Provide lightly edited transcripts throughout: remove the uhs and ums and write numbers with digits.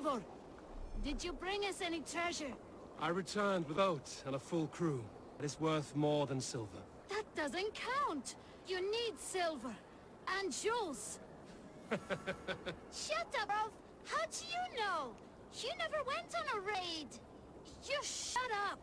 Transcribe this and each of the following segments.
Eivor, did you bring us any treasure? I returned with a boat and a full crew. It is worth more than silver. That doesn't count! You need silver. And jewels. Shut up, Rolf! How do you know? You never went on a raid! You shut up!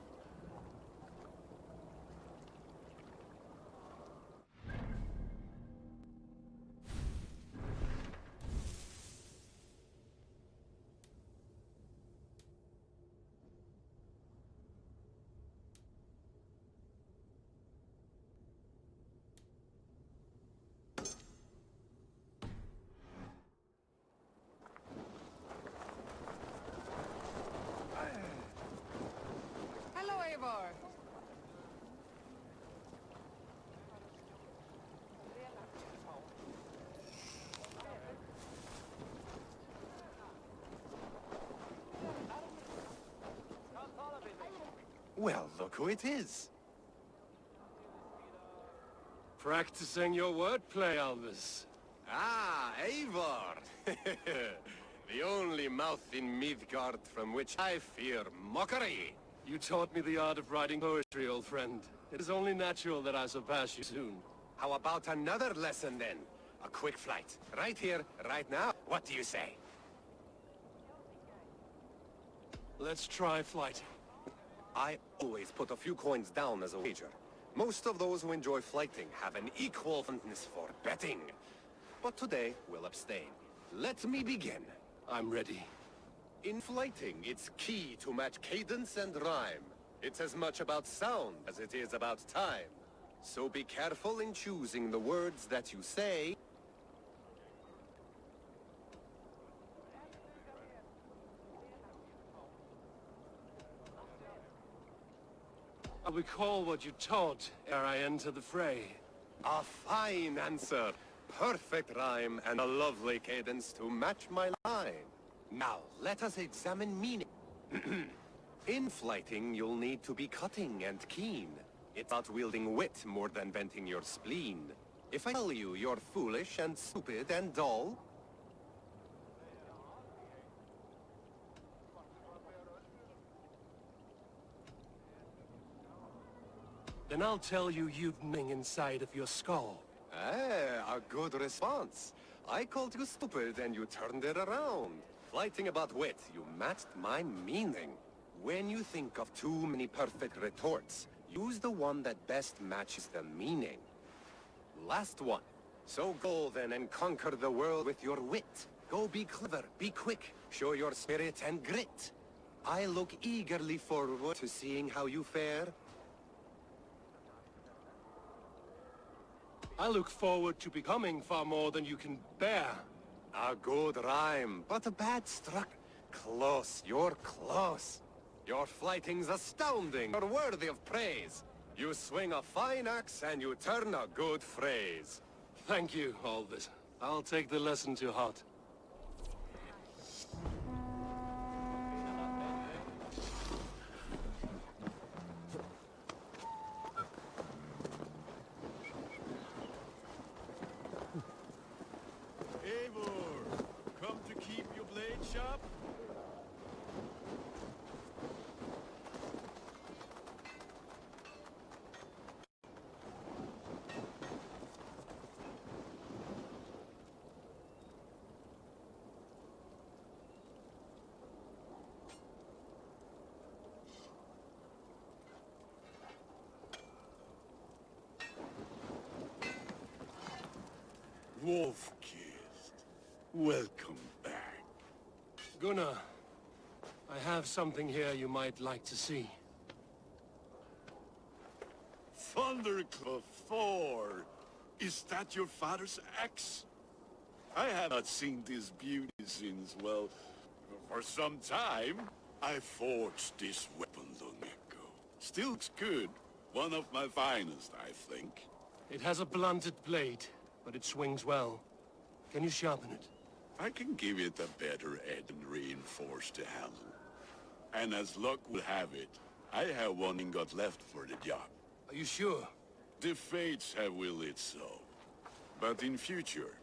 Hello, Eivor. Well, look who it is. Practicing your wordplay, Albus. Ah, Eivor! The only mouth in Midgard from which I fear mockery. You taught me the art of writing poetry, old friend. It is only natural that I surpass you soon. How about another lesson then? A quick flight. Right here, right now. What do you say? Let's try flighting. I always put a few coins down as a wager. Most of those who enjoy flighting have an equal fondness for betting. But today, we'll abstain. Let me begin. I'm ready. In flighting, it's key to match cadence and rhyme. It's as much about sound as it is about time. So be careful in choosing the words that you say. I'll recall what you taught ere I enter the fray. A fine answer. Perfect rhyme and a lovely cadence to match my line. Now, let us examine meaning. In flighting, you'll need to be cutting and keen. It's about wielding wit more than venting your spleen. If I tell you you're foolish and stupid and dull, then I'll tell you you've nothing inside of your skull. a good response. I called you stupid and you turned it around. Flighting about wit, you matched my meaning. When you think of too many perfect retorts, use the one that best matches the meaning. Last one. So go then and conquer the world with your wit. Go be clever, be quick, show your spirit and grit. I look eagerly forward to seeing how you fare. I look forward to becoming far more than you can bear. A good rhyme, but a bad struck. Close, you're close. Your flighting's astounding, you're worthy of praise. You swing a fine axe and you turn a good phrase. Thank you, Albus. I'll take the lesson to heart. Eivor, come to keep your blade sharp? Wolf-kissed, welcome back. Gunnar, I have something here you might like to see. Thundercloth Thor! Is that your father's axe? I have not seen this beauty since, well, for some time. I forged this weapon long ago. Still looks good. One of my finest, I think. It has a blunted blade, but it swings well. Can you sharpen it? I can give it a better edge and reinforce the handle. And as luck will have it, I have one ingot left for the job. Are you sure? The fates have willed it so. But in future,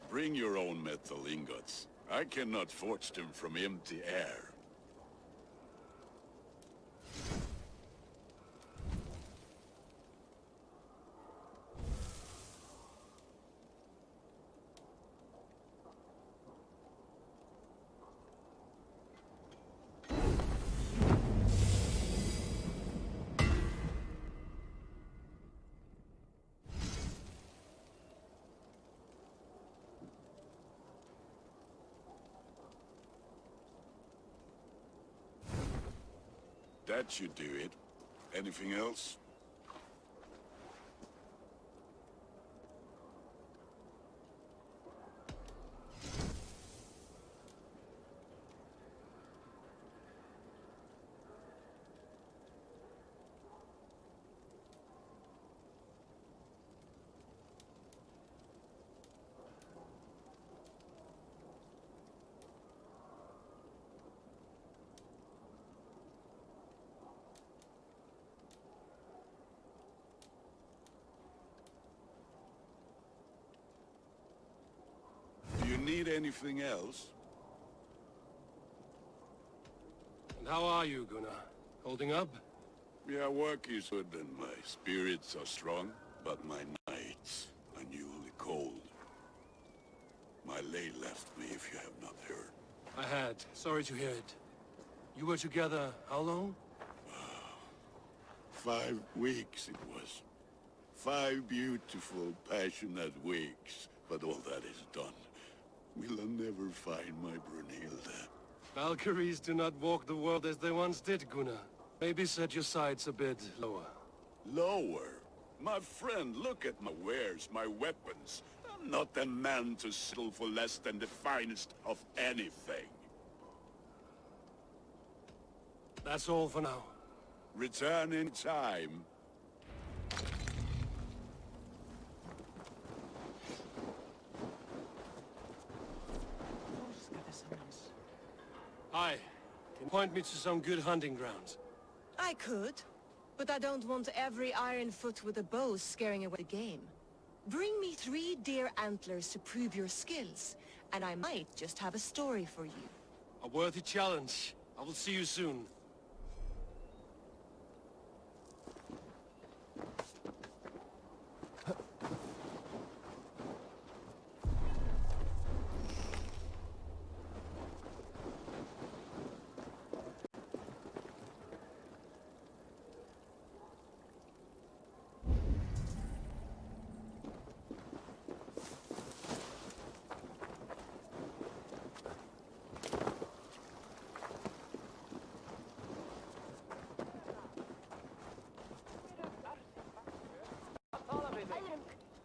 bring your own metal ingots. I cannot forge them from empty air. That should do it. Anything else? Do you need anything else? And how are you, Gunnar? Holding up? Yeah, work is good and my spirits are strong, but my nights are newly cold. My lady left me, if you have not heard. I had. Sorry to hear it. You were together how long? 5 weeks it was. 5 beautiful, passionate weeks. But all that is done. Will I never find my Brunhilde? Valkyries do not walk the world as they once did, Gunnar. Maybe set your sights a bit lower. Lower? My friend, look at my wares, my weapons. I'm not a man to settle for less than the finest of anything. That's all for now. Return in time. Hi. Can you point me to some good hunting grounds? I could, but I don't want every iron foot with a bow scaring away the game. Bring me 3 deer antlers to prove your skills, and I might just have a story for you. A worthy challenge. I will see you soon.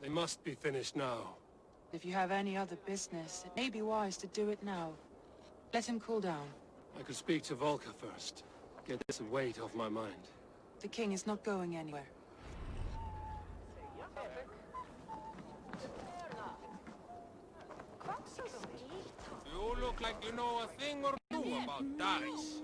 They must be finished now. If you have any other business, it may be wise to do it now. Let him cool down. I could speak to Volker first. Get this weight off my mind. The king is not going anywhere. You look like you know a thing or two about dice.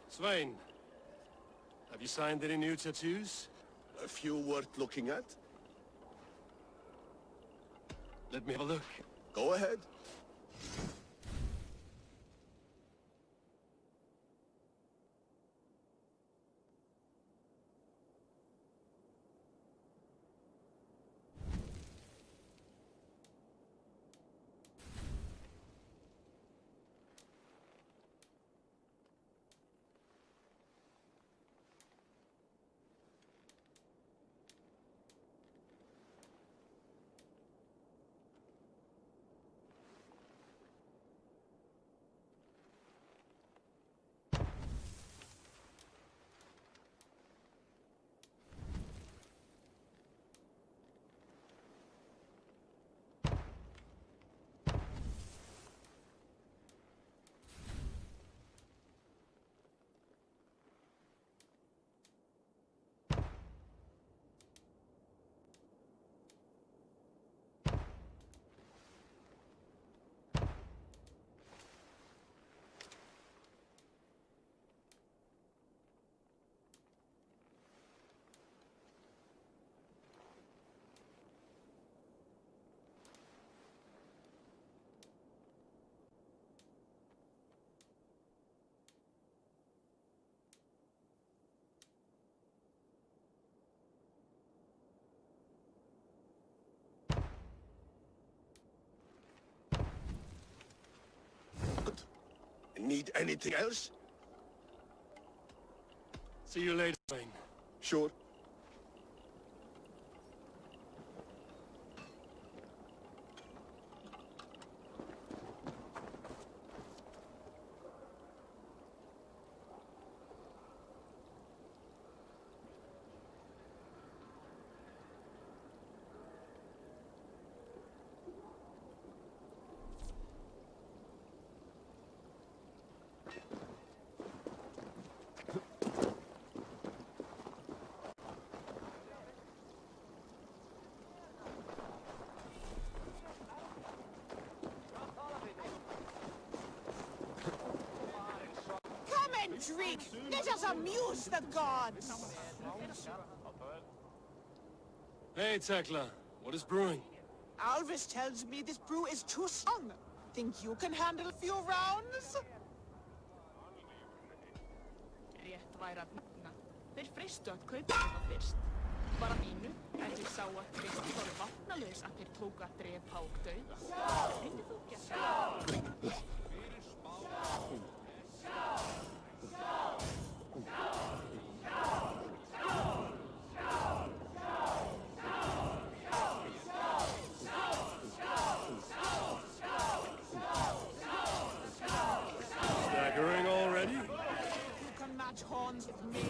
Svein, have you signed any new tattoos? A few worth looking at? Let me have a look. Go ahead. need anything else? See you later, Wayne. Sure. Come and drink. Let us amuse the gods. Hey, Tekla. What is brewing? Alvis tells me this brew is too strong. Think you can handle a few rounds? Rétt væri að nefna. Þeir fristu að kaupa þetta fyrst. Bara mínu, en þeir sá að Kristi voru vatnalaus að þeir tóku að drepa og dauða. Reyndi þú ekki að Staggering already? You can match horns with me.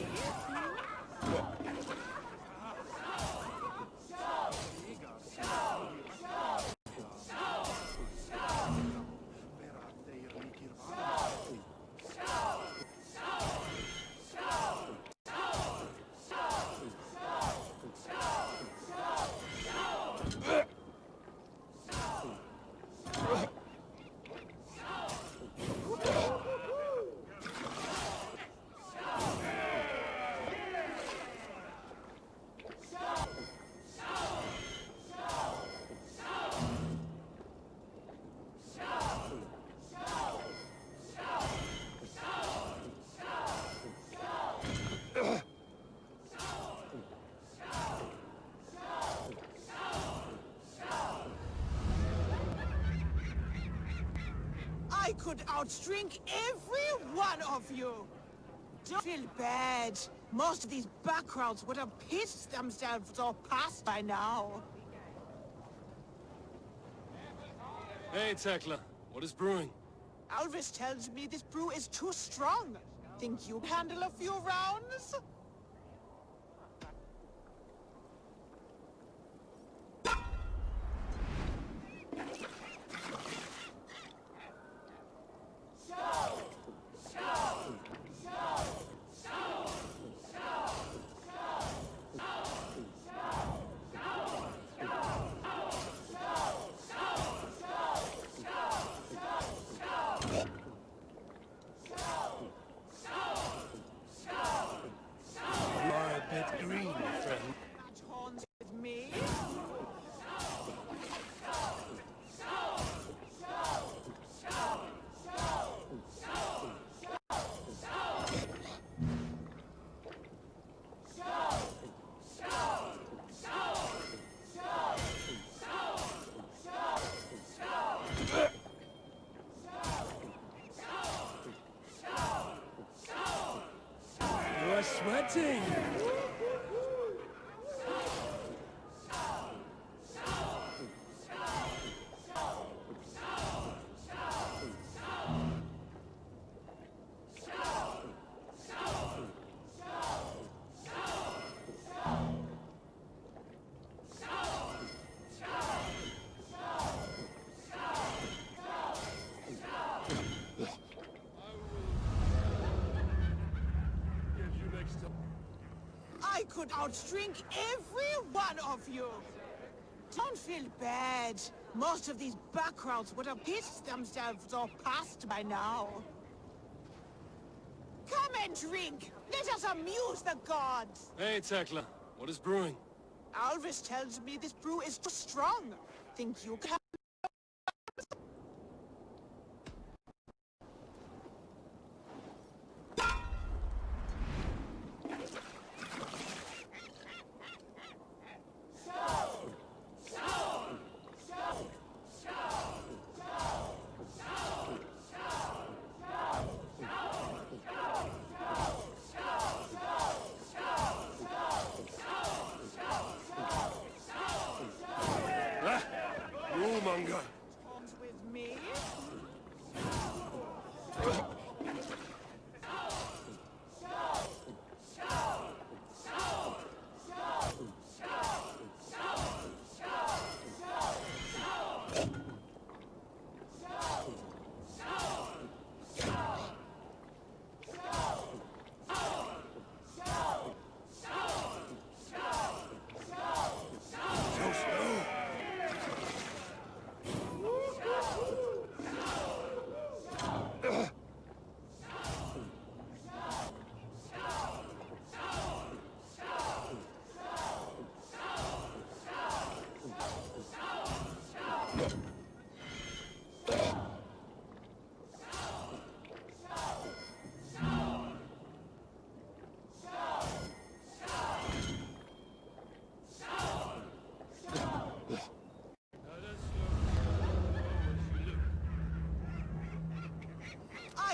I could outdrink every one of you. Don't feel bad. Most of these back crowds would have pissed themselves or passed by now. Hey, Tekla. What is brewing? Alvis tells me this brew is too strong. Think you can handle a few rounds? You are a bit green, friend. Match horns with me? You are sweating. Give you next time. I could outdrink every one of you. Don't feel bad. Most of these back crowds would have pissed themselves or passed by now. Come and drink. Let us amuse the gods. Hey, Tekla. What is brewing? Alvis tells me this brew is too strong. Think you can...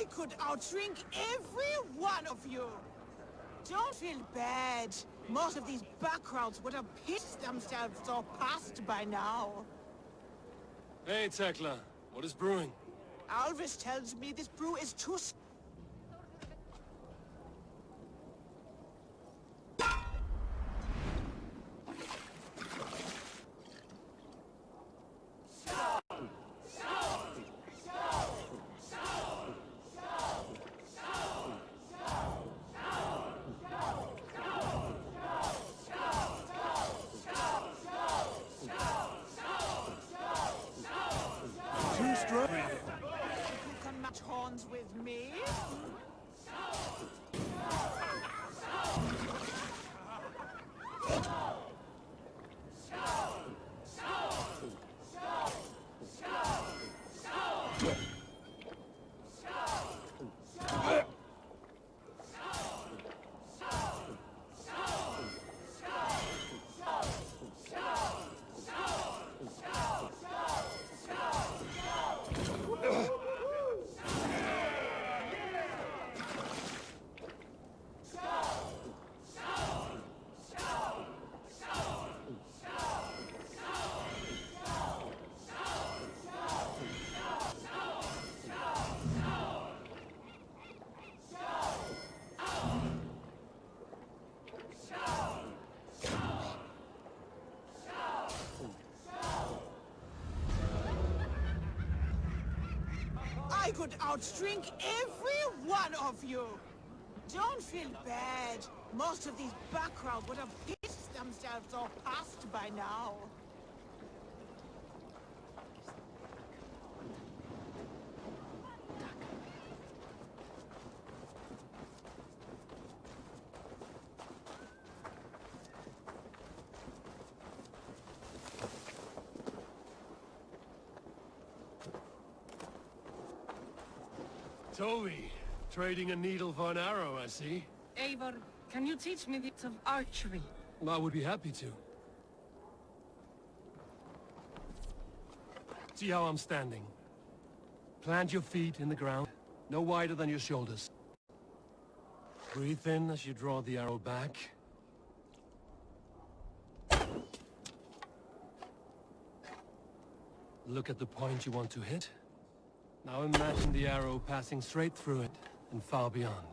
could outdrink every one of you. Don't feel bad. Most of these backgrounds would have pissed themselves off past by now. Hey, Tekla. What is brewing? Alvis tells me this brew is too... Too strong. You can match horns with me? I could outdrink every one of you. Don't feel bad. Most of these backgrounds would have pissed themselves off past by now. Toby, trading a needle for an arrow, I see. Eivor, can you teach me the art of archery? I would be happy to. See how I'm standing. Plant your feet in the ground, no wider than your shoulders. Breathe in as you draw the arrow back. Look at the point you want to hit. Now imagine the arrow passing straight through it and far beyond.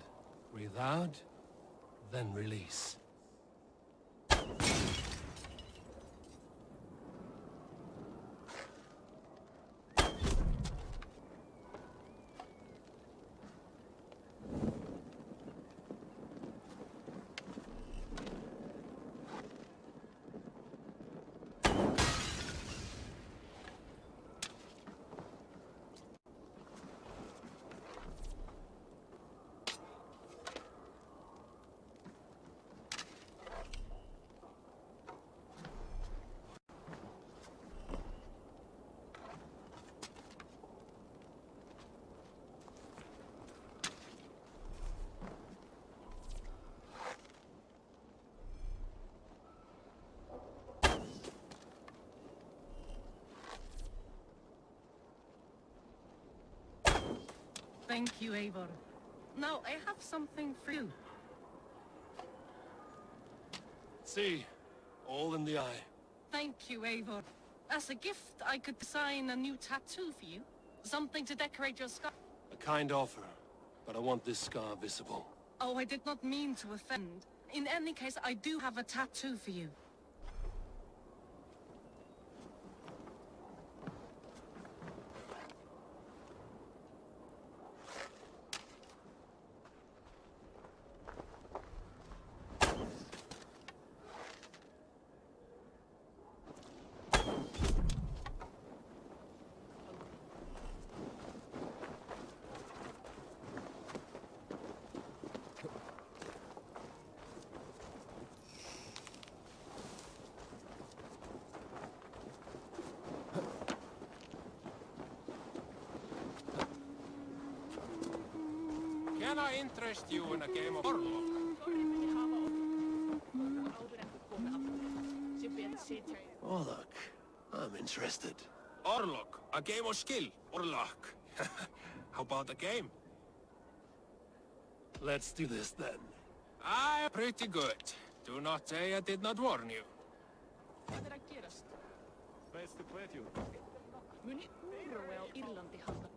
Breathe out, then release. Thank you, Eivor. Now, I have something for you. See, all in the eye. Thank you, Eivor. As a gift, I could design a new tattoo for you. Something to decorate your scar. A kind offer, but I want this scar visible. Oh, I did not mean to offend. In any case, I do have a tattoo for you. Can I interest you in a game of Orlok? Oh, look. I'm interested. Orlok, a game of skill. Orlok. How about the game? Let's do this then. I'm pretty good. Do not say I did not warn you. Hvað að gerast? Best to put you. Muni úrrói á Írlandi halda.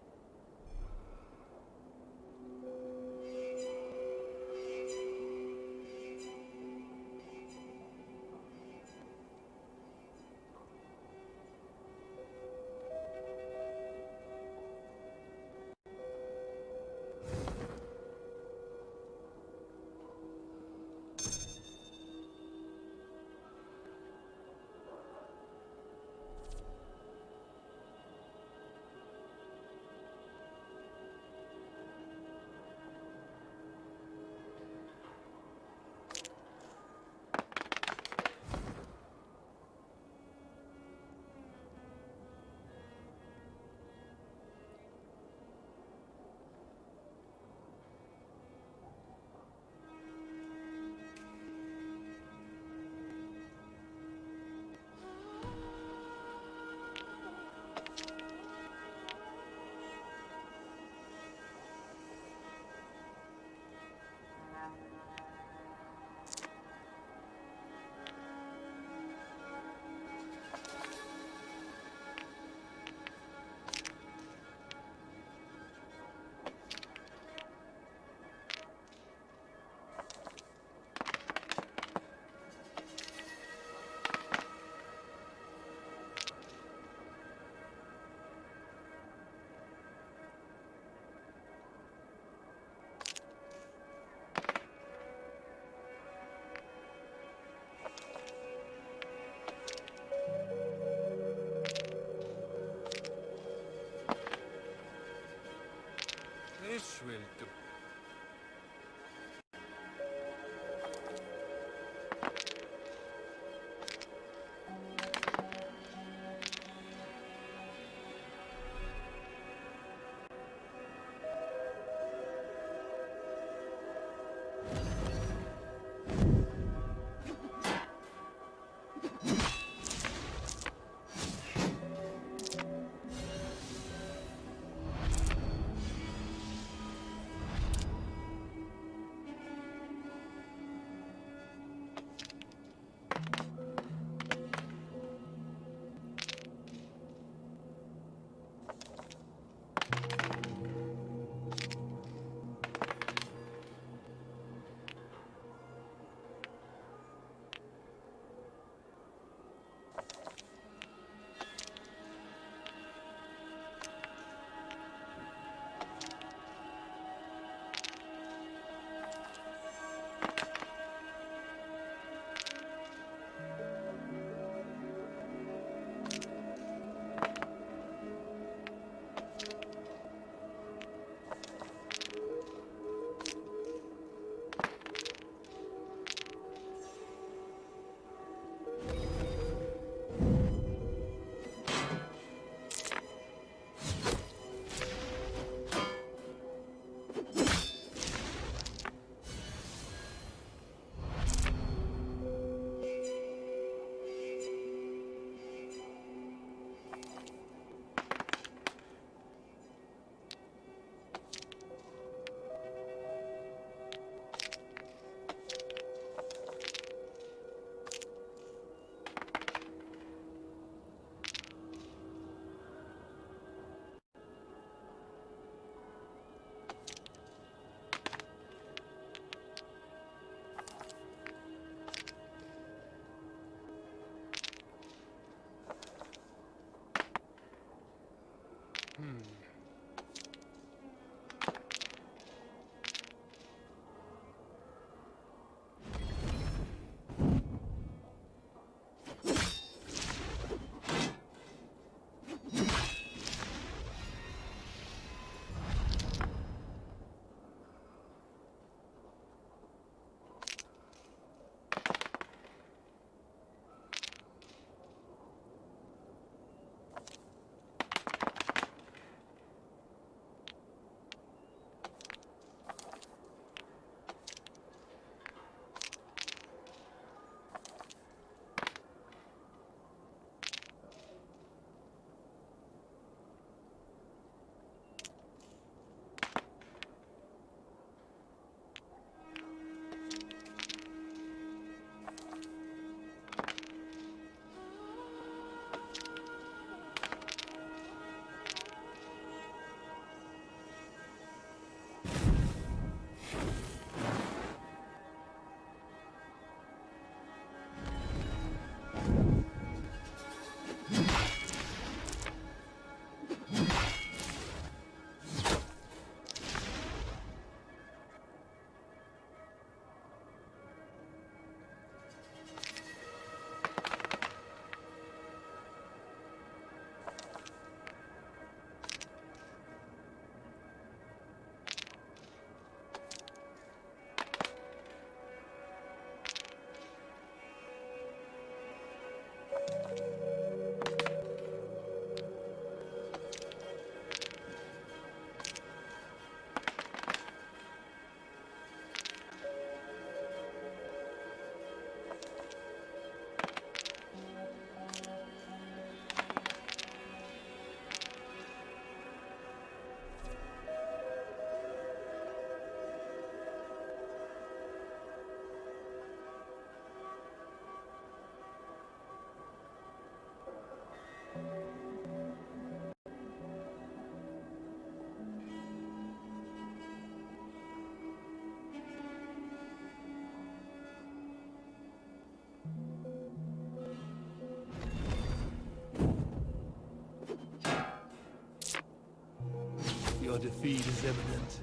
Your defeat is imminent.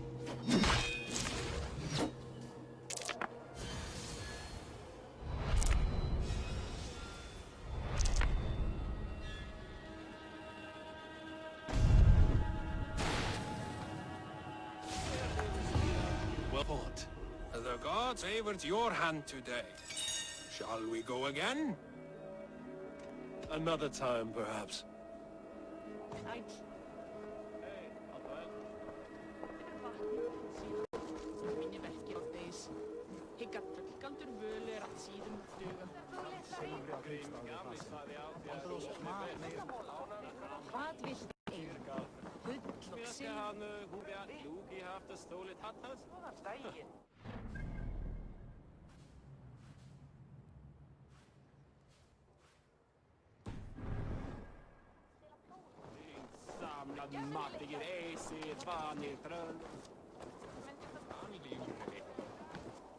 Well fought. The gods favored your hand today. Shall we go again? Another time, perhaps. Hvað viltu ein? Gull og silfur.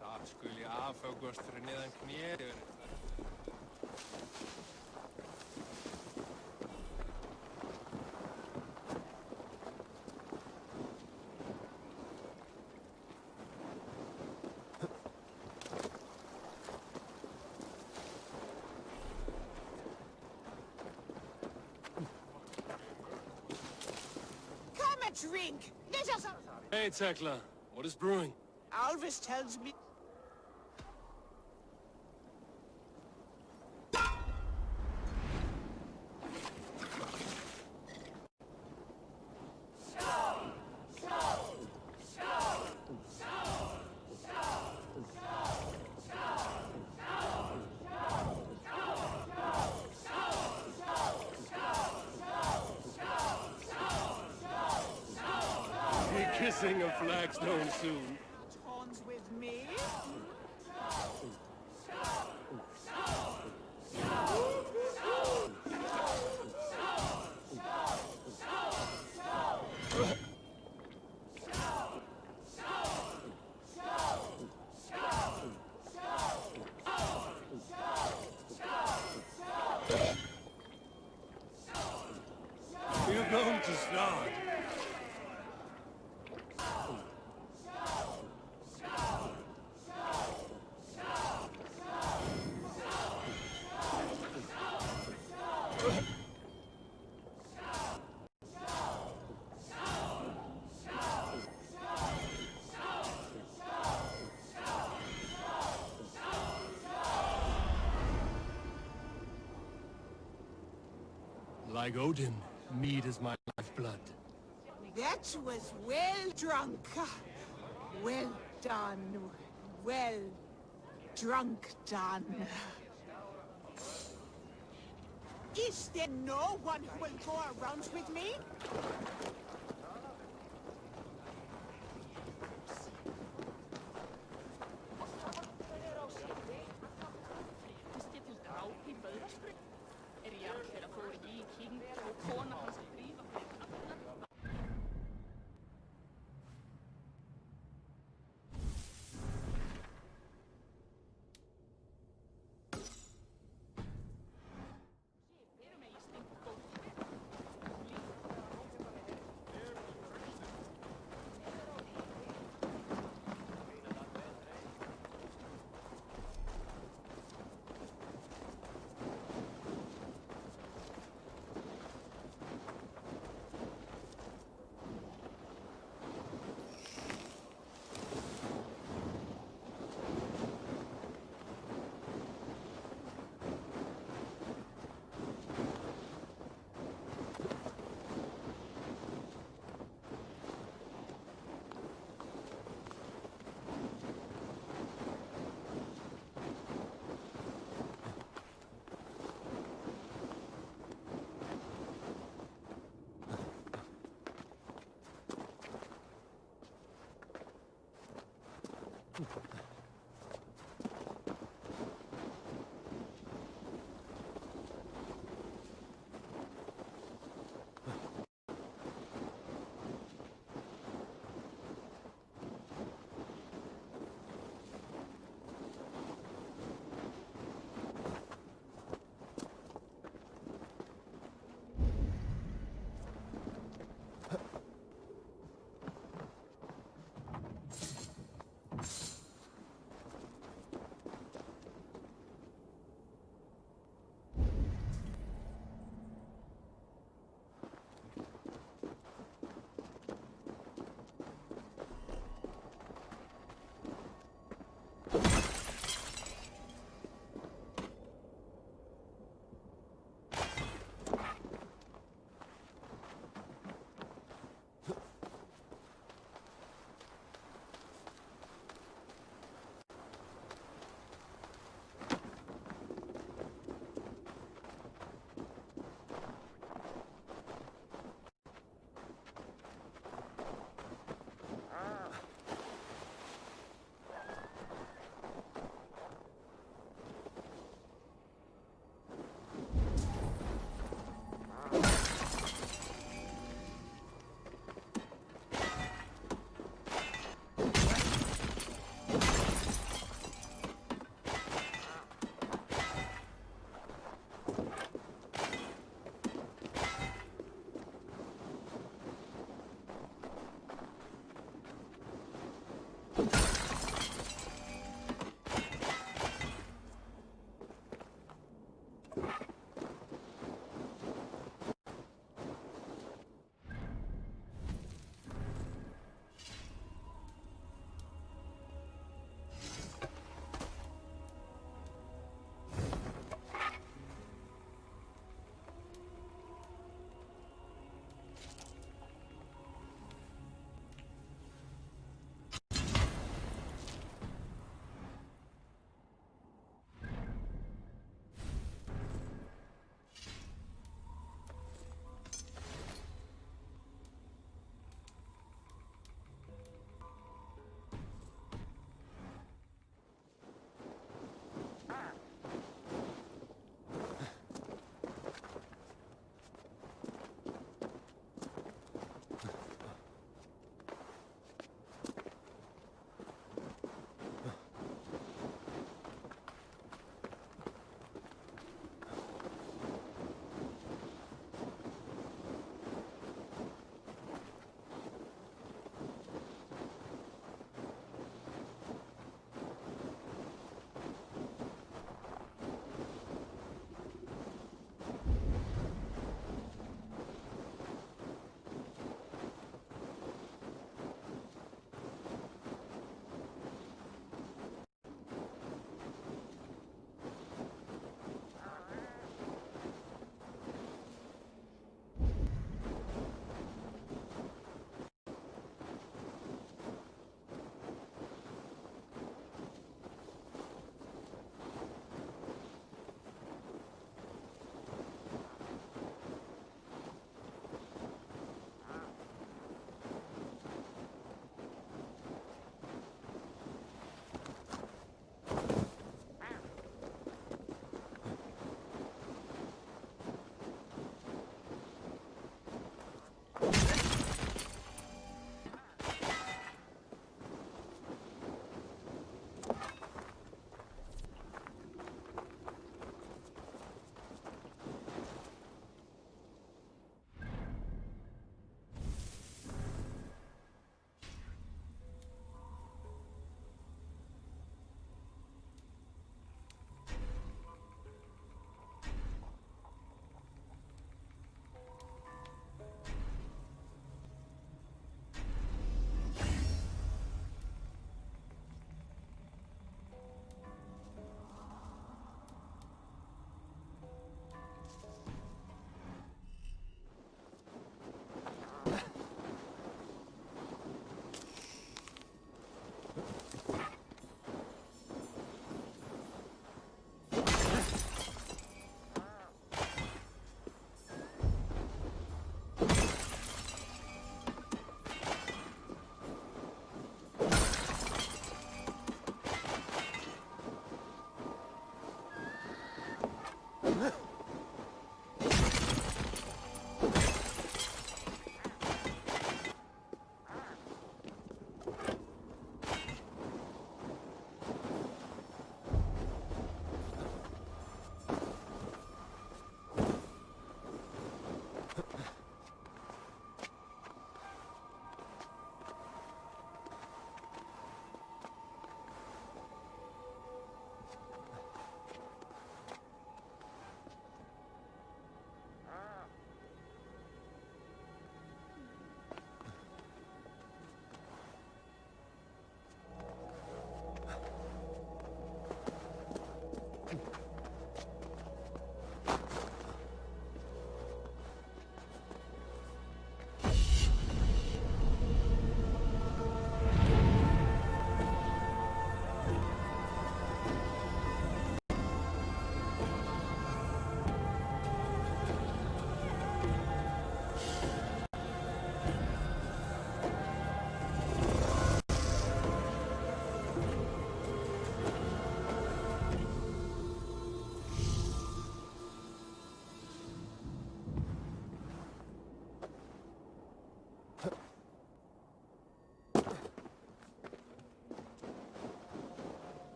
Það skuli afhöggvast fyrir niðan knér. Come a drink! Let us... Hey, Tekla. What is brewing? Alvis tells me... Be kissing a flagstone soon. Horns with me? We're going to start. Like Odin, mead is my lifeblood. That was well drunk. Well done. Well drunk done. Is there no one who will go around with me?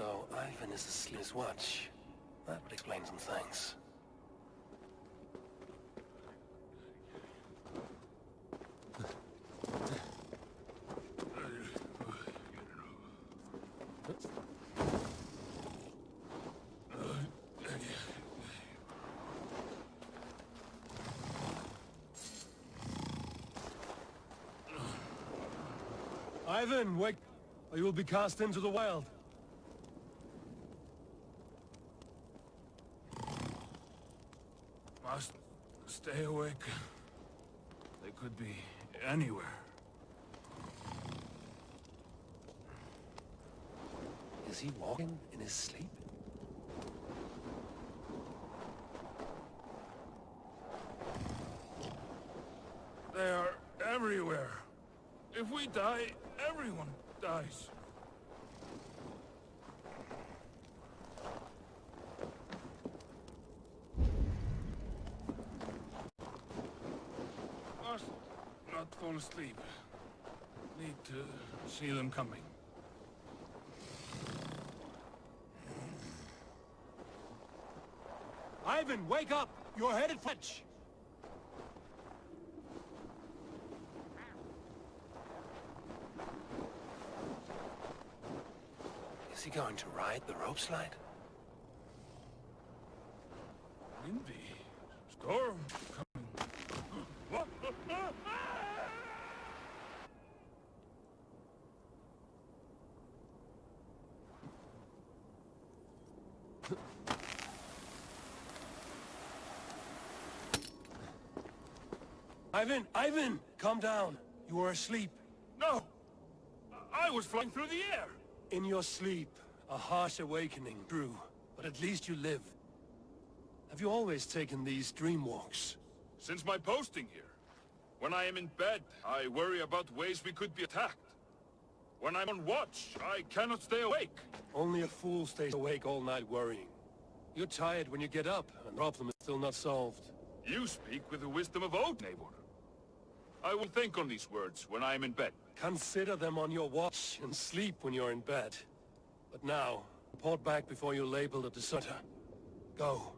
So Ivan is asleep his watch. That would explain some things. Ivan, wake, or you will be cast into the wild. Must stay awake. They could be anywhere. Is he walking in his sleep? They are everywhere. If we die, everyone dies. Must not fall asleep. Need to see them coming. Ivan, wake up! You're headed for Fetch! Is he going to ride the rope slide? Windy. Storm coming. What? Ivan! Calm down. You were asleep. No! I was flying through the air! In your sleep, a harsh awakening, true. But at least you live. Have you always taken these dream walks? Since my posting here. When I am in bed, I worry about ways we could be attacked. When I'm on watch, I cannot stay awake. Only a fool stays awake all night worrying. You're tired when you get up, and the problem is still not solved. You speak with the wisdom of old neighbor. I will think on these words when I am in bed. Consider them on your watch and sleep when you're in bed. But now, report back before you're labeled a deserter. Go.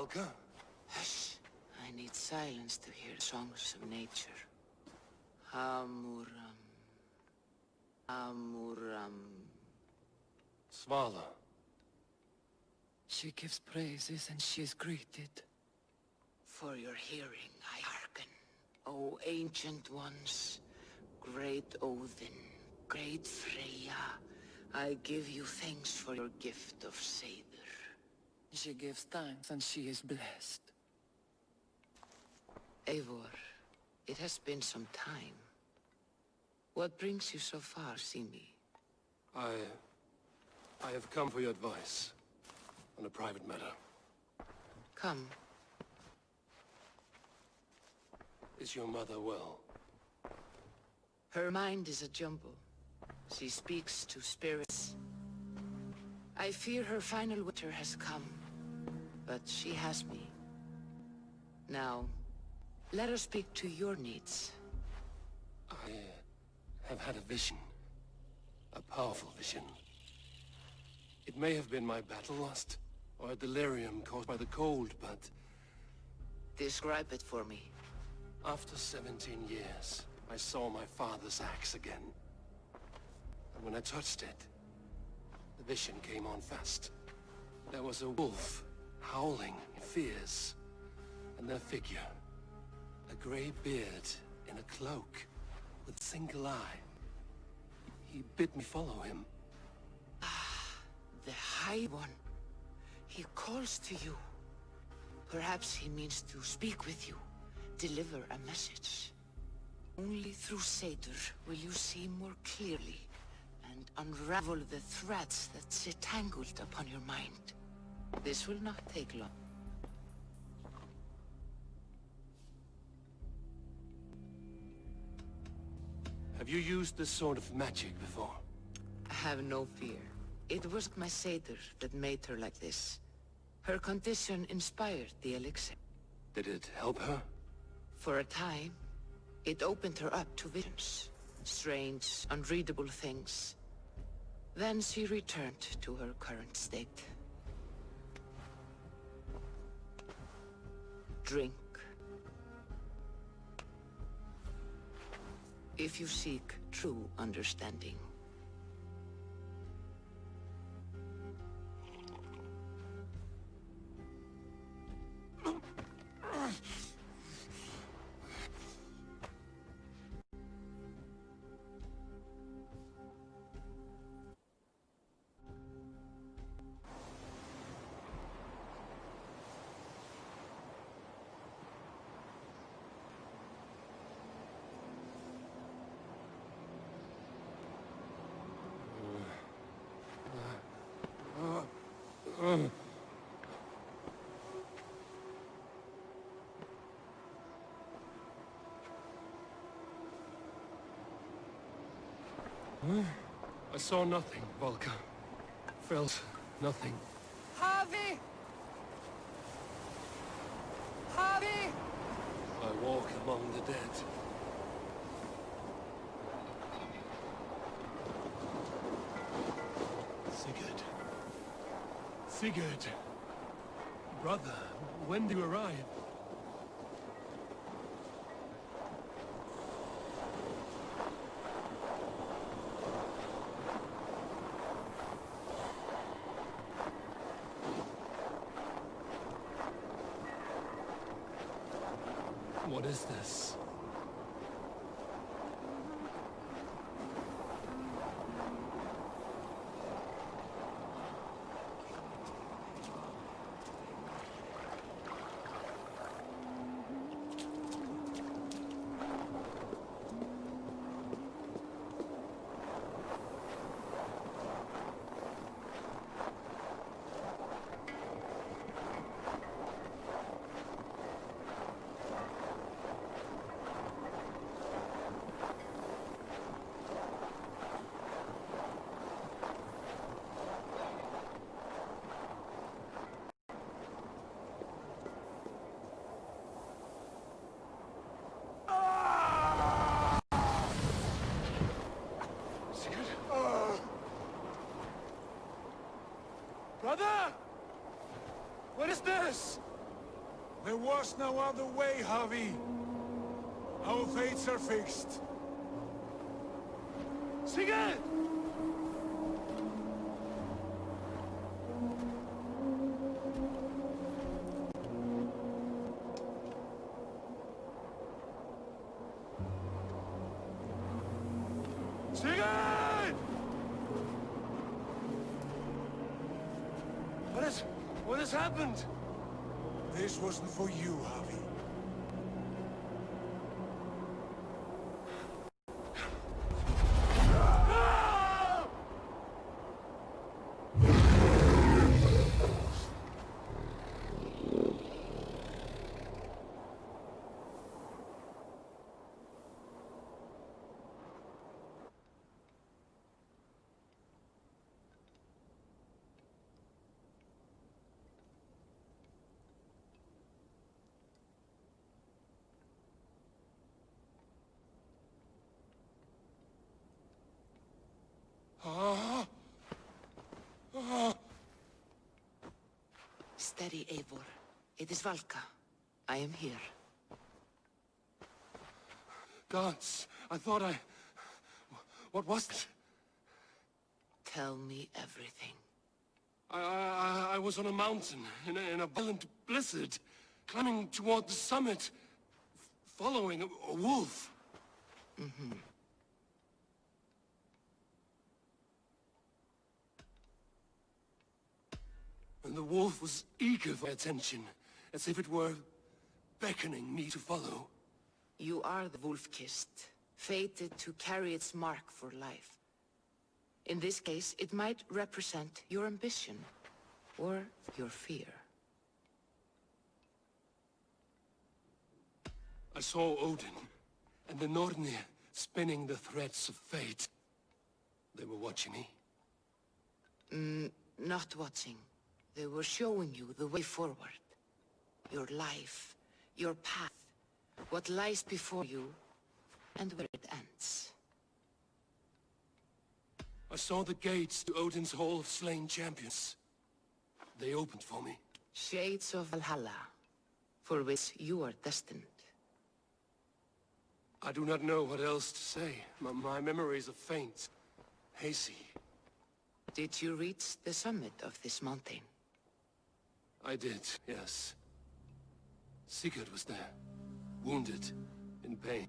Valka? Hush. I need silence to hear songs of nature. Hamuram. Hamuram. Svala. She gives praises and she is greeted. For your hearing, I hearken. O ancient ones, great Odin, great Freya, I give you thanks for your gift of Seder. She gives thanks and she is blessed. Eivor, it has been some time. What brings you so far, Simi? I have come for your advice on a private matter. Come. Is your mother well? Her mind is a jumble. She speaks to spirits. I fear her final winter has come, but she has me. Now, let us speak to your needs. I have had a vision. A powerful vision. It may have been my battle lust, or a delirium caused by the cold, but... Describe it for me. After 17 years, I saw my father's axe again. And when I touched it, the vision came on fast. There was a wolf, howling, fierce, and their figure. A grey beard in a cloak, with a single eye. He bid me follow him. The High One. He calls to you. Perhaps he means to speak with you, deliver a message. Only through Seder will you see more clearly and unravel the threads that sit tangled upon your mind. This will not take long. Have you used this sort of magic before? Have no fear. It was my Seder that made her like this. Her condition inspired the elixir. Did it help her? For a time, it opened her up to visions. Strange, unreadable things. Then she returned to her current state. Drink. If you seek true understanding. I saw nothing, Volka. Felt nothing. Harvey! Harvey! I walk among the dead. Sigurd. Sigurd! Brother, when do you arrive? What is this? Brother! What is this? There was no other way, Javi. Our fates are fixed. Sigurd! Sigurd! What has happened? This wasn't for you, Javi. Steady, Eivor. It is Valka. I am here. Gods, I thought I... What was it? Tell me everything. I was on a mountain, in a violent blizzard, climbing toward the summit, following a wolf. Mm-hmm. And the wolf was eager for attention, as if it were beckoning me to follow. You are the wolf-kissed, fated to carry its mark for life. In this case, it might represent your ambition, or your fear. I saw Odin, and the Nornir spinning the threads of fate. They were watching me. Not watching. They were showing you the way forward. Your life, your path, what lies before you, and where it ends. I saw the gates to Odin's Hall of Slain Champions. They opened for me. Shades of Valhalla, for which you are destined. I do not know what else to say. My memories are faint, hazy. Did you reach the summit of this mountain? I did, yes. Sigurd was there, wounded, in pain.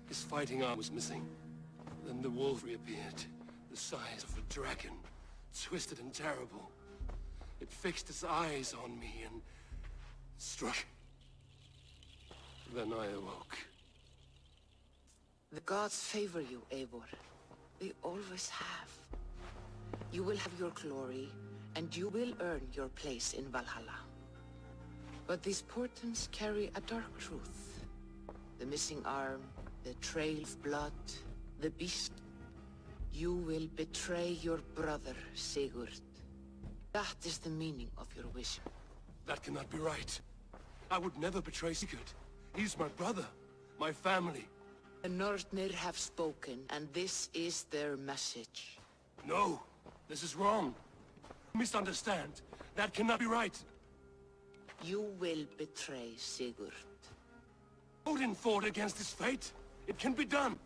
His fighting arm was missing. Then the wolf reappeared, the size of a dragon, twisted and terrible. It fixed its eyes on me and struck. Then I awoke. The gods favor you, Eivor. They always have. You will have your glory, and you will earn your place in Valhalla. But these portents carry a dark truth. The missing arm, the trail of blood, the beast. You will betray your brother, Sigurd. That is the meaning of your wish. That cannot be right. I would never betray Sigurd. He's my brother, my family. The Nornir have spoken, and this is their message. No, this is wrong. You misunderstand. That cannot be right. You will betray Sigurd. Odin fought against his fate. It can be done.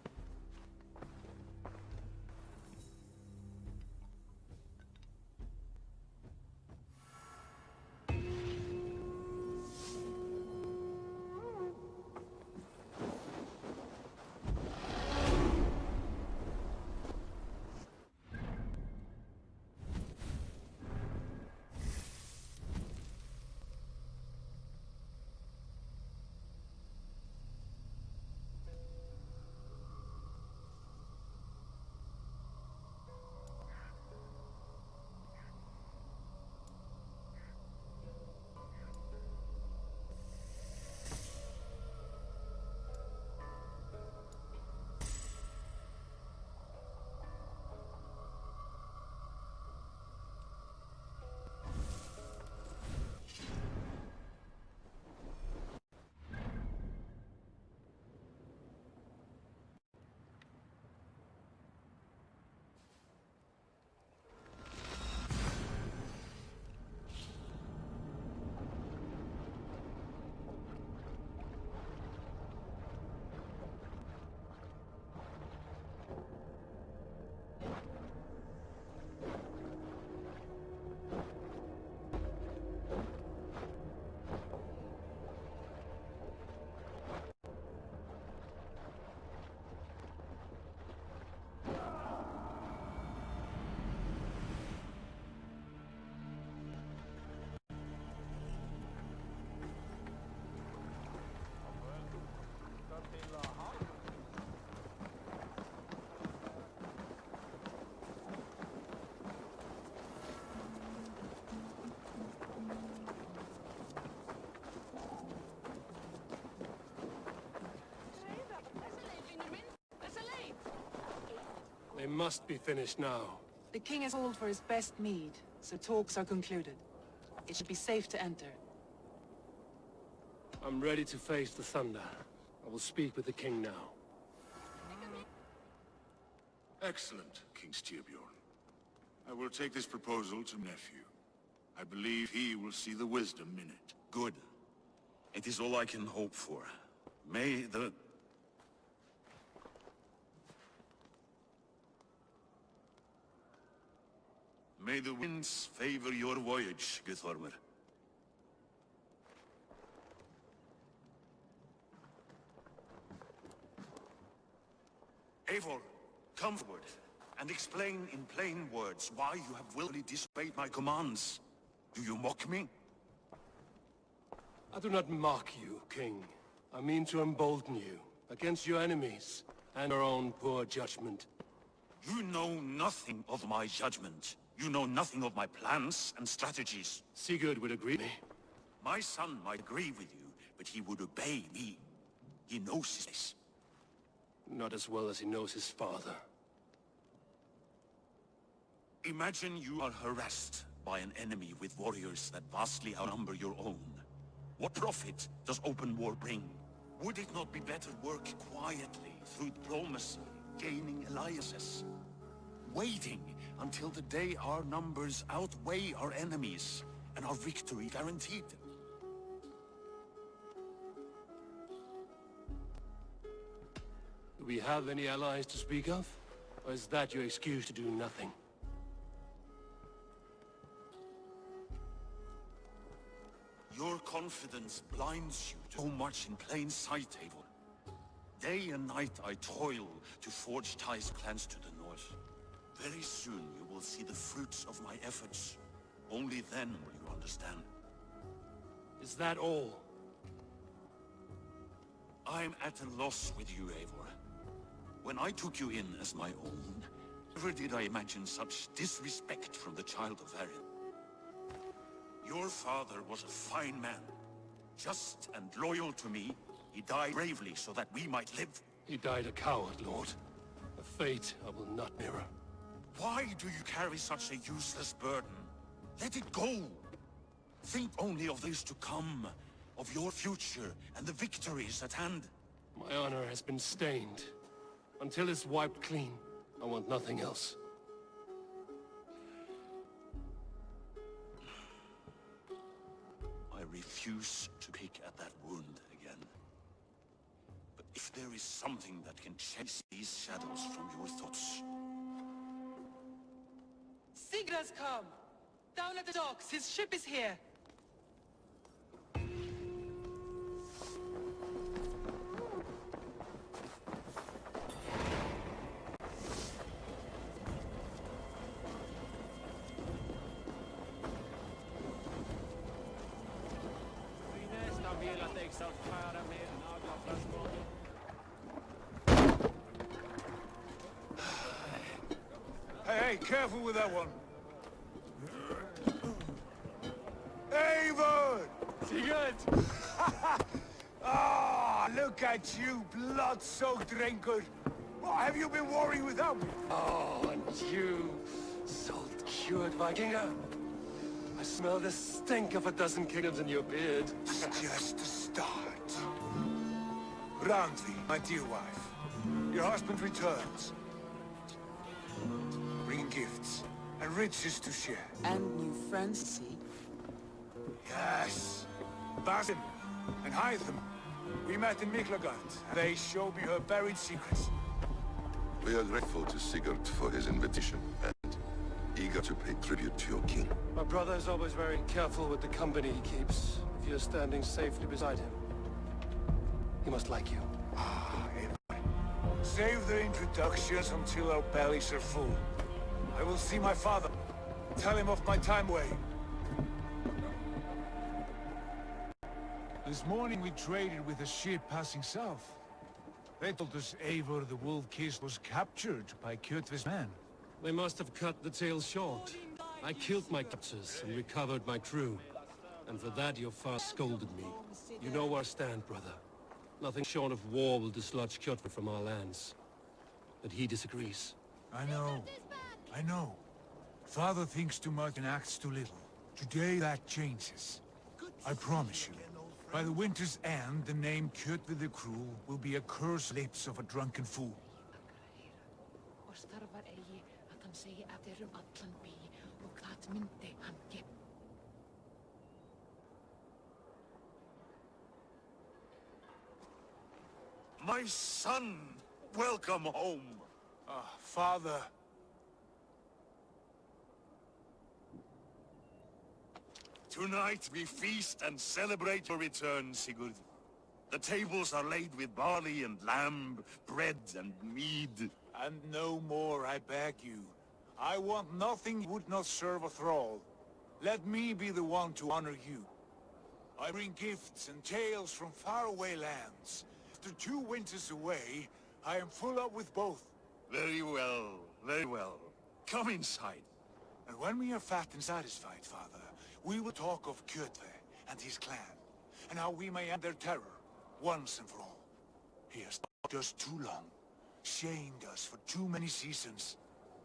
They must be finished now. The king has called for his best mead, so talks are concluded. It should be safe to enter. I'm ready to face the thunder. I will speak with the king now. Excellent, King Styrbjorn. I will take this proposal to nephew. I believe he will see the wisdom in it. Good. It is all I can hope for. May the... May the winds favor your voyage, Guthormer. Eivor, come forward and explain in plain words why you have willfully disobeyed my commands. Do you mock me? I do not mock you, King. I mean to embolden you against your enemies and your own poor judgment. You know nothing of my judgment. You know nothing of my plans and strategies. Sigurd would agree with me. My son might agree with you, but he would obey me. He knows his place. Not as well as he knows his father. Imagine you are harassed by an enemy with warriors that vastly outnumber your own. What profit does open war bring? Would it not be better work quietly, through diplomacy, gaining alliances? Waiting until the day our numbers outweigh our enemies, and our victory guaranteed. Do we have any allies to speak of? Or is that your excuse to do nothing? Your confidence blinds you to so much in plain sight, Eivor. Day and night I toil to forge ties clans to the north. Very soon you will see the fruits of my efforts. Only then will you understand. Is that all? I'm at a loss with you, Eivor. When I took you in as my own, never did I imagine such disrespect from the child of Varin. Your father was a fine man. Just and loyal to me, he died bravely so that we might live. He died a coward, Lord. A fate I will not mirror. Why do you carry such a useless burden? Let it go! Think only of things to come, of your future and the victories at hand. My honor has been stained. Until it's wiped clean, I want nothing else. I refuse to pick at that wound again. But if there is something that can chase these shadows from your thoughts... Sigurd has come! Down at the docks, his ship is here! Hey, careful with that one. Eivor! Sigurd! Ah, look at you, blood-soaked rancor. What have you been worrying without me? Oh, and you, salt-cured Vikinger. I smell the stink of a dozen kingdoms in your beard. It's just a start. Randvi, my dear wife, your husband returns. Bringing gifts and riches to share. And new friends, see? Yes. Basim and Hytham. We met in Miklagard. They showed me her buried secrets. We are grateful to Sigurd for his invitation and eager to pay tribute to your king. My brother is always very careful with the company he keeps. If you're standing safely beside him, he must like you. Save the introductions until our bellies are full. I will see my father. Tell him of my time away. This morning we traded with a ship passing south. They told us Eivor the Wolf-Kissed was captured by Kjotve's men. They must have cut the tale short. I killed my captors and recovered my crew. And for that your father scolded me. You know where I stand, brother. Nothing short of war will dislodge Kjotve from our lands. But he disagrees. I know. I know. Father thinks too much and acts too little. Today that changes. I promise you. By the winter's end, the name Kjotve the Cruel will be a cursed lips of a drunken fool. My son! Welcome home! Father. Tonight we feast and celebrate your return, Sigurd. The tables are laid with barley and lamb, bread and mead. And no more, I beg you. I want nothing you would not serve a thrall. Let me be the one to honor you. I bring gifts and tales from faraway lands. After 2 winters away, I am full up with both. Very well, very well. Come inside. And when we are fat and satisfied, Father, we will talk of Kjotve and his clan, and how we may end their terror, once and for all. He has taught us too long, shamed us for too many seasons.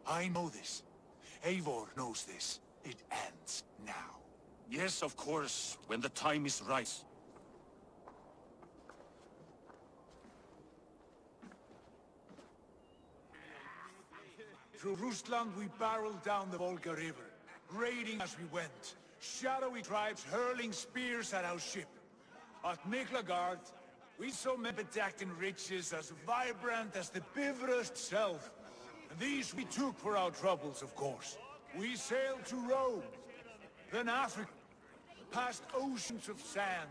I know this. Eivor knows this. It ends now. Yes, of course, when the time is right. Through Rusland we barreled down the Volga River, raiding as we went. Shadowy tribes hurling spears at our ship. At Miklagard, we saw men bedecked in riches as vibrant as the Bifrost itself. And these we took for our troubles, of course. We sailed to Rome, then Africa, past oceans of sand,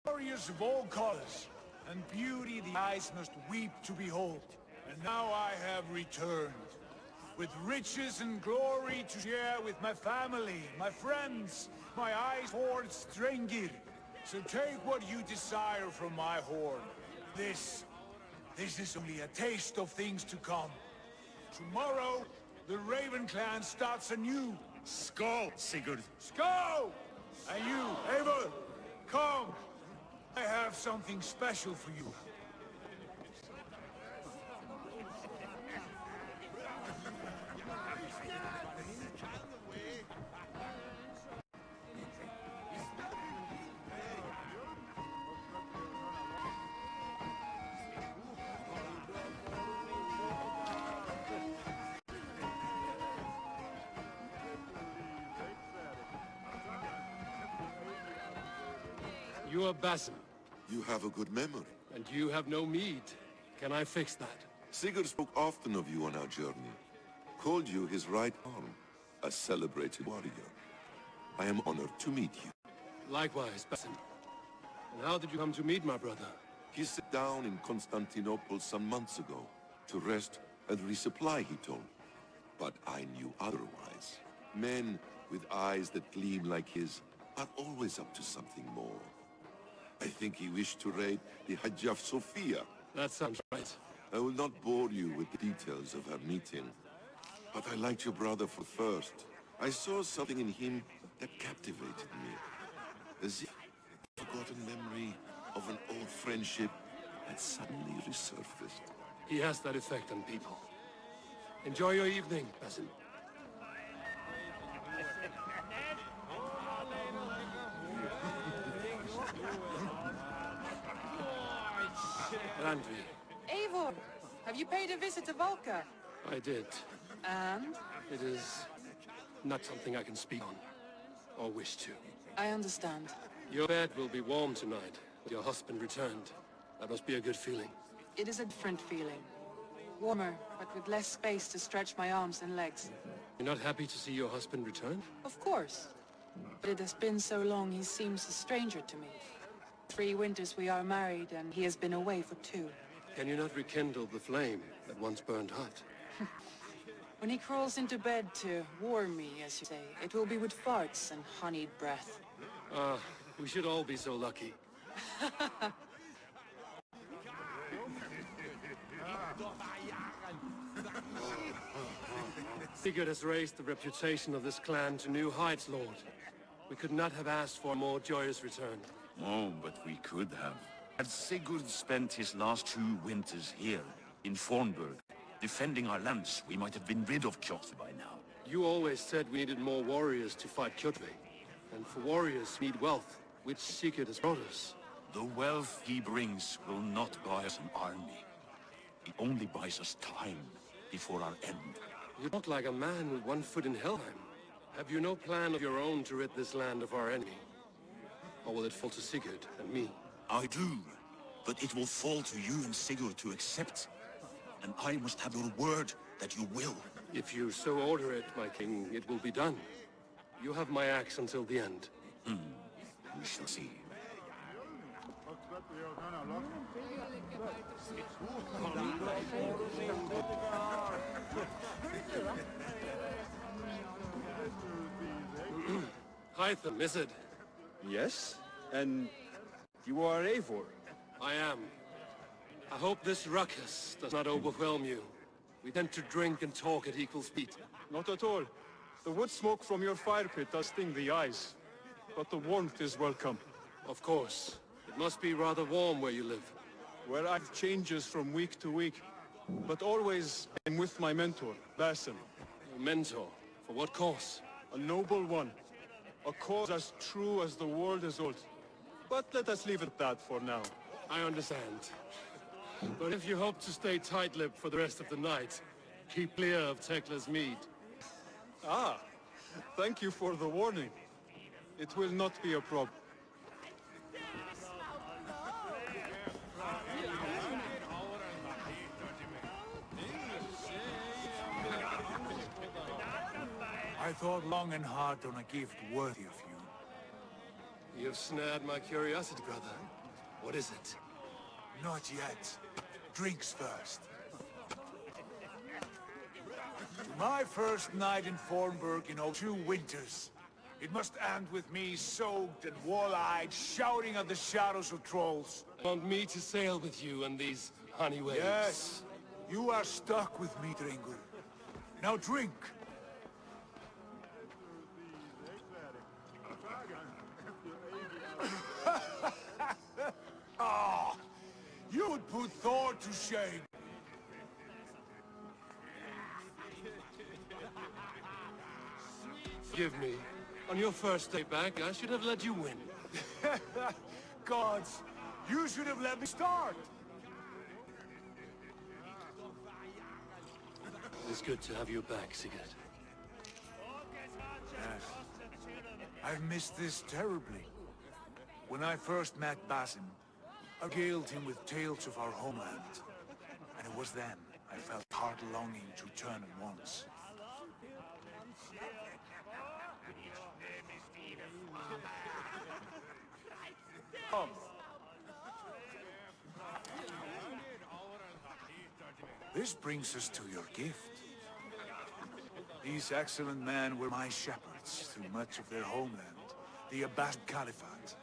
warriors of all colors, and beauty the eyes must weep to behold. And now I have returned, with riches and glory to share with my family, my friends, my eyes poured Strengir. So take what you desire from my horn. This is only a taste of things to come. Tomorrow, the Raven clan starts anew. Skål, Sigurd. Skål! And you, Eivor, come. I have something special for you. You are Basim, You have a good memory. and you have no mead. Can I fix that? Sigurd spoke often of you on our journey. Called you his right arm, a celebrated warrior. I am honored to meet you. Likewise, Basim. And how did you come to meet my brother? He sat down in Constantinople some months ago to rest and resupply, he told me. But I knew otherwise. Men with eyes that gleam like his are always up to something more. I think he wished to raid the Hagia Sophia. That sounds right. I will not bore you with the details of our meeting. But I liked your brother for first. I saw something in him that captivated me. As if a forgotten memory of an old friendship had suddenly resurfaced. He has that effect on people. Enjoy your evening, Basim. Randvi, Eivor, have you paid a visit to Valka? I did. And? It is not something I can speak on, or wish to. I understand. Your bed will be warm tonight, with your husband returned. That must be a good feeling. It is a different feeling. Warmer, but with less space to stretch my arms and legs. You're not happy to see your husband return? Of course. But it has been so long he seems a stranger to me. 3 winters we are married, and he has been away for 2. Can you not rekindle the flame that once burned hot? When he crawls into bed to warm me, as you say, it will be with farts and honeyed breath. Ah, we should all be so lucky. Sigurd has raised the reputation of this clan to new heights, Lord. We could not have asked for a more joyous return. Oh, but we could have. Had Sigurd spent his last 2 winters here, in Fornburg, Defending our lands, we might have been rid of Kjotve by now. You always said we needed more warriors to fight Kjotve. And for warriors, we need wealth, which Sigurd has brought us. The wealth he brings will not buy us an army. He only buys us time before our end. You talk like a man with one foot in Helheim. Have you no plan of your own to rid this land of our enemy? Or will it fall to Sigurd and me? I do, but it will fall to you and Sigurd to accept. And I must have your word that you will. If you so order it, my king, it will be done. You have my axe until the end. We shall see. Hytham, is it? Yes? And you are Eivor? I am. I hope this ruckus does not overwhelm you. We tend to drink and talk at equal speed. Not at all. The wood smoke from your fire pit does sting the eyes. But the warmth is welcome. Of course. It must be rather warm where you live. Where I've changes from week to week. But always I'm with my mentor, Basim. Your mentor? For what cause? A noble one. A cause as true as the world is old. But let us leave it at that for now. I understand. But if you hope to stay tight-lipped for the rest of the night, keep clear of Tekla's mead. Ah, thank you for the warning. It will not be a problem. I thought long and hard on a gift worthy of you. You've snared my curiosity, brother. What is it? Not yet. Drinks first. To my first night in Fornburg in 2 winters. It must end with me soaked and wall-eyed, shouting at the shadows of trolls. Want me to sail with you on these honey waves? Yes. You are stuck with me, Dringur. Now drink. Ah, you would put Thor to shame. Forgive me. On your first day back, I should have let you win. Gods, you should have let me start. It's good to have you back, Sigurd. Yes. I've missed this terribly. When I first met Basim, I regaled him with tales of our homeland. And it was then I felt heart longing to return at once. Come. This brings us to your gift. These excellent men were my shepherds through much of their homeland, the Abbasid Caliphate.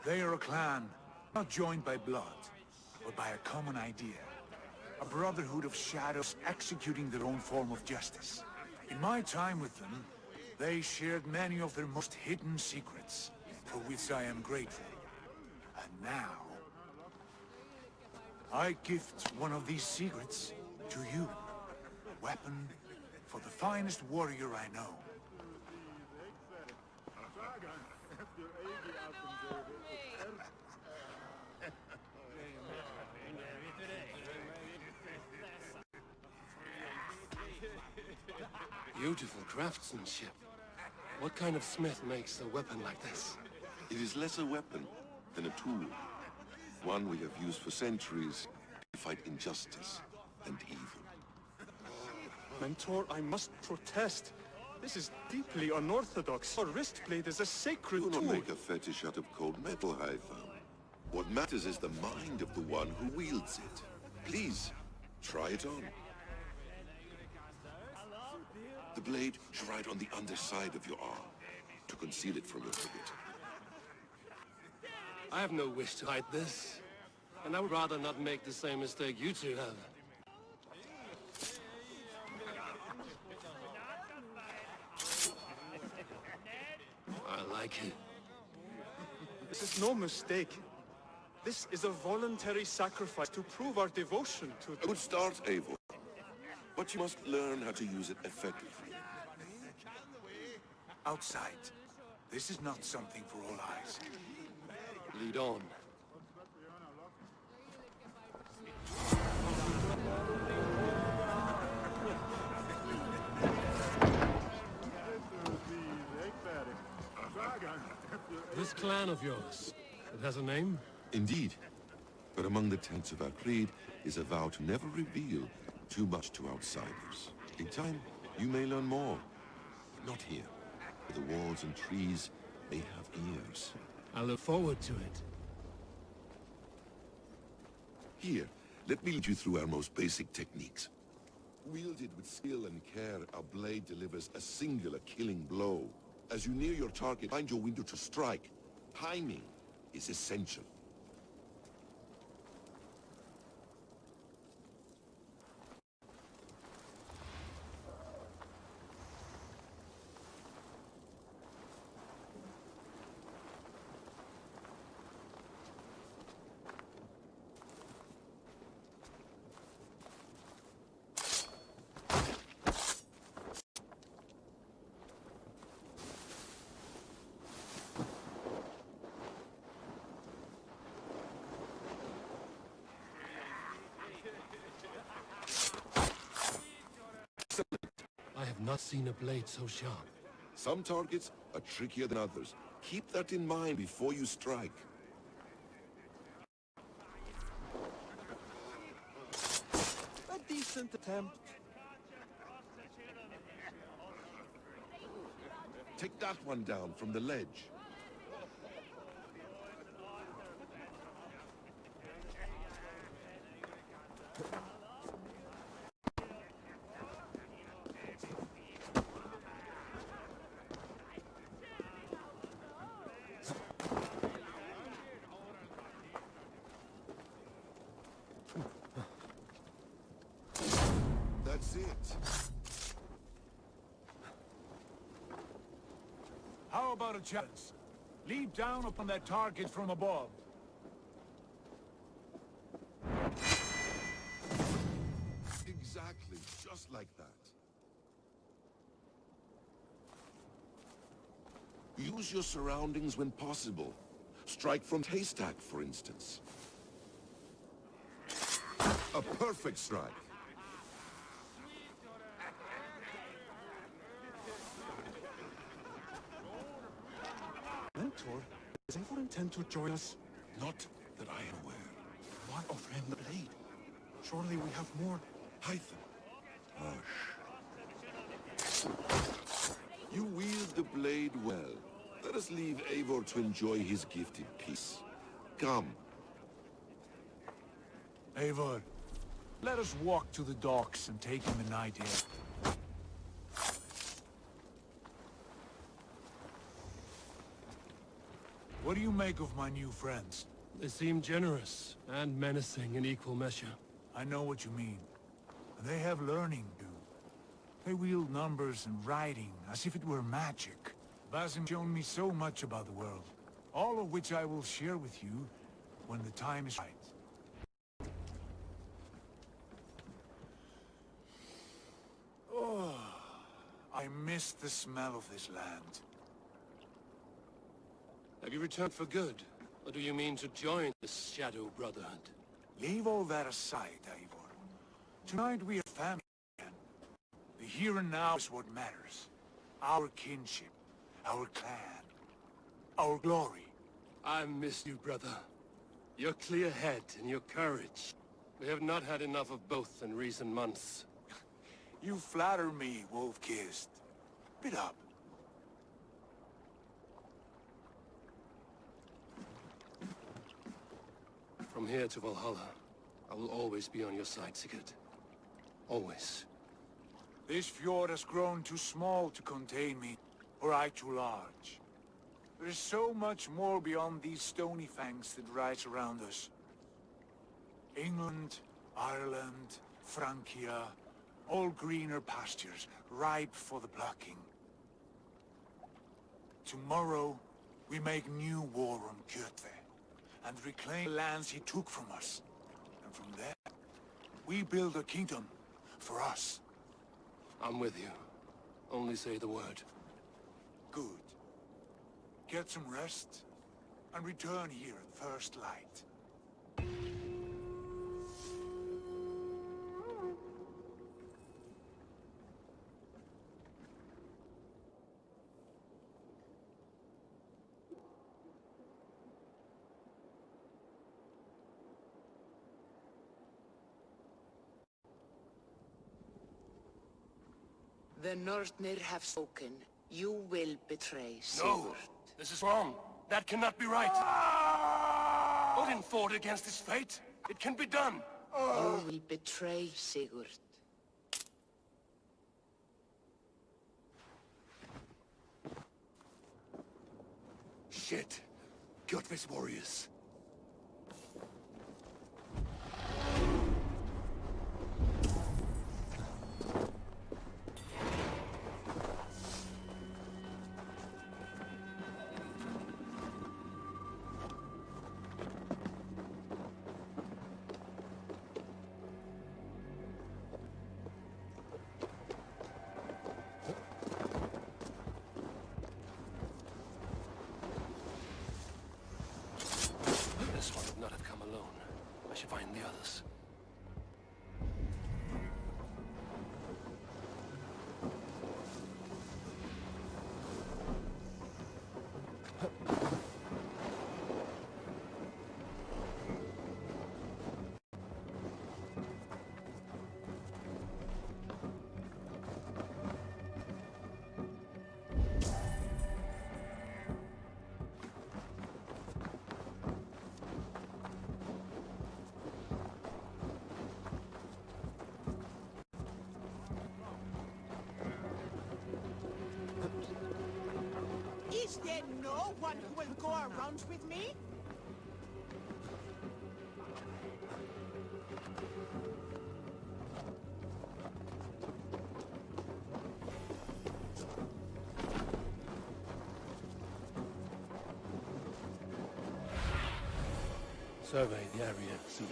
They are a clan, not joined by blood, but by a common idea. A brotherhood of shadows executing their own form of justice. In my time with them, they shared many of their most hidden secrets, for which I am grateful. And now, I gift one of these secrets to you. A weapon for the finest warrior I know. Beautiful craftsmanship. What kind of smith makes a weapon like this? It is less a weapon than a tool. One we have used for centuries to fight injustice and evil. Mentor, I must protest. This is deeply unorthodox. Our wrist blade is a sacred Do tool. not make a fetish out of cold metal, Hytham. What matters is the mind of the one who wields it. Please, try it on. The blade should ride on the underside of your arm to conceal it from your target. I have no wish to hide this. And I would rather not make the same mistake you two have. I like it. This is no mistake. This is a voluntary sacrifice to prove our devotion to... Good start, Eivor. but you must learn how to use it effectively. Outside. This is not something for all eyes. Lead on. This clan of yours, it has a name? Indeed. But among the tenets of our creed is a vow to never reveal too much to outsiders. In time, you may learn more. But not here. The walls and trees may have ears. I look forward to it. Here, let me lead you through our most basic techniques. Wielded with skill and care, our blade delivers a singular killing blow. As you near your target, find your window to strike. Timing is essential. I have not seen a blade so sharp. Some targets are trickier than others. Keep that in mind before you strike. A decent attempt. Take that one down from the ledge. That's it. How about a chance? Leap down upon that target from above. Exactly, just like that. Use your surroundings when possible. Strike from haystack, for instance. A perfect strike. Mentor, does Eivor intend to join us? Not that I am aware. What of him, the blade? Surely we have more. Hythen. Hush. You wield the blade well. Let us leave Eivor to enjoy his gift in peace. Come. Eivor, let us walk to the docks and take in the night air. What do you make of my new friends? They seem generous and menacing in equal measure. I know what you mean. They have learning to do. They wield numbers and writing as if it were magic. Basim shown me so much about the world, all of which I will share with you when the time is right. Oh, I miss the smell of this land. Have you returned for good? Or do you mean to join the Shadow Brotherhood? Leave all that aside, Eivor. Tonight we are family again. The here and now is what matters. Our kinship, our clan, our glory. I miss you, brother. Your clear head and your courage. We have not had enough of both in recent months. You flatter me, Wolf-Kissed. Bit up. From here to Valhalla, I will always be on your side, Sigurd. Always. This fjord has grown too small to contain me, or I too large. There is so much more beyond these stony fangs that rise around us. England, Ireland, Francia, all greener pastures, ripe for the plucking. Tomorrow, we make new war on Kjotve, and reclaim the lands he took from us. And from there, we build a kingdom for us. I'm with you. Only say the word. Good. Get some rest, and return here at first light. The Northnir have spoken. You will betray Sigurd. No! This is wrong. That cannot be right. Odin fought against his fate. It can be done. You will betray Sigurd. Shit. Godfrey's warriors. This one would not have come alone. I should find the others. Is there no one who will go around with me? Survey the area soon.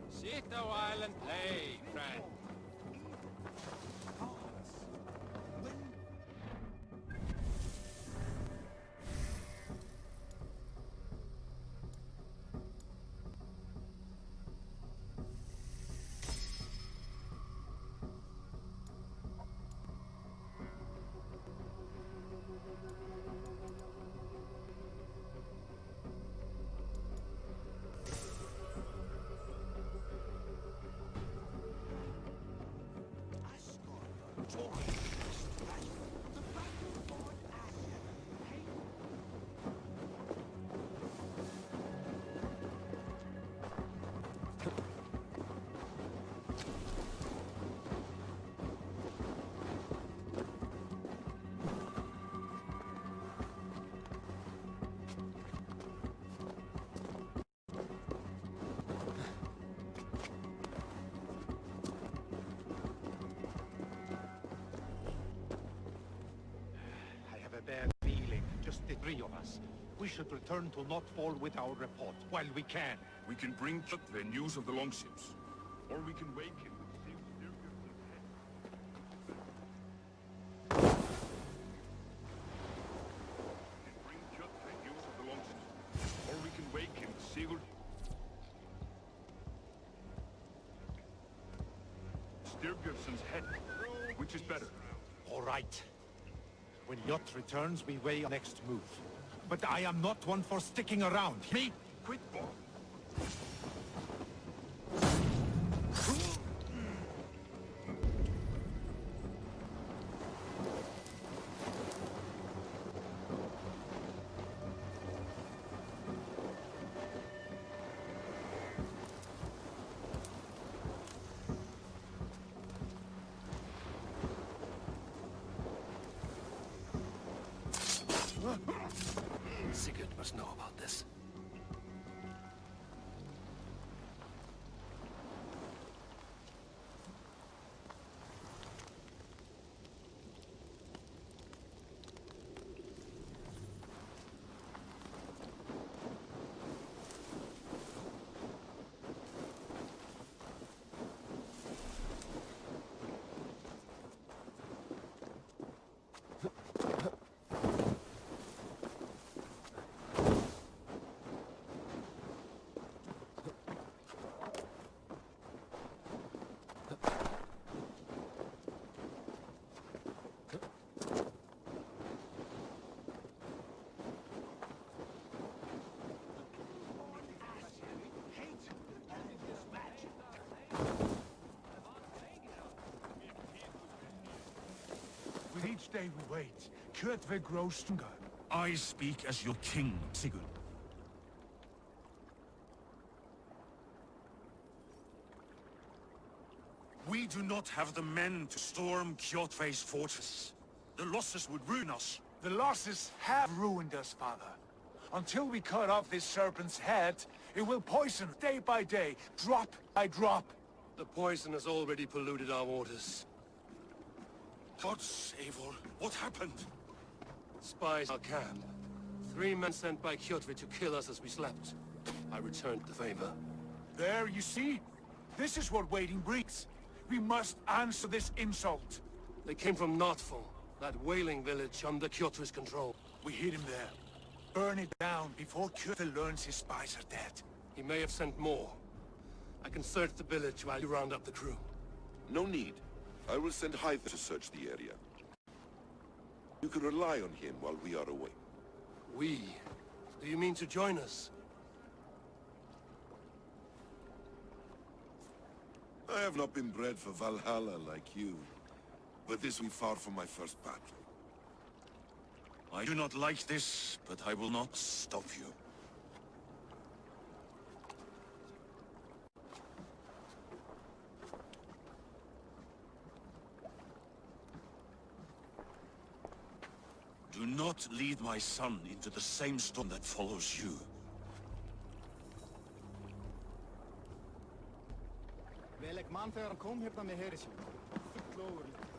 Sit a while and play, friend. Bad feeling, just the three of us. We should return to Notfall with our report, while we can. We can bring Chuck the news of the longships. Or we can wake him with Sigurd. Styrbjörnsson's head. Which is better? All right. When Jot returns, we weigh our next move. But I am not one for sticking around. Me? Quit ball. Sigurd must know about this. With each day we wait, Kjotve grows stronger. I speak as your king, Sigurd. We do not have the men to storm Kjotve's fortress. The losses would ruin us. The losses have ruined us, father. Until we cut off this serpent's head, it will poison day by day, drop by drop. The poison has already polluted our waters. Gods, Eivor, what happened? Spies our camp. 3 men sent by Kjotve to kill us as we slept. I returned the favor. There, you see? This is what waiting breeds. We must answer this insult. They came from Notfall, that whaling village under Kjotve's control. We hid him there. Burn it down before Kjotve learns his spies are dead. He may have sent more. I can search the village while you round up the crew. No need. I will send Hythe to search the area. You can rely on him while we are away. We? Do you mean to join us? I have not been bred for Valhalla like you, but this will be far from my first battle. I do not like this, but I will not stop you. Do not lead my son into the same storm that follows you. Velek man þegar hann kom hérna með heri sín. Full ógurlegt.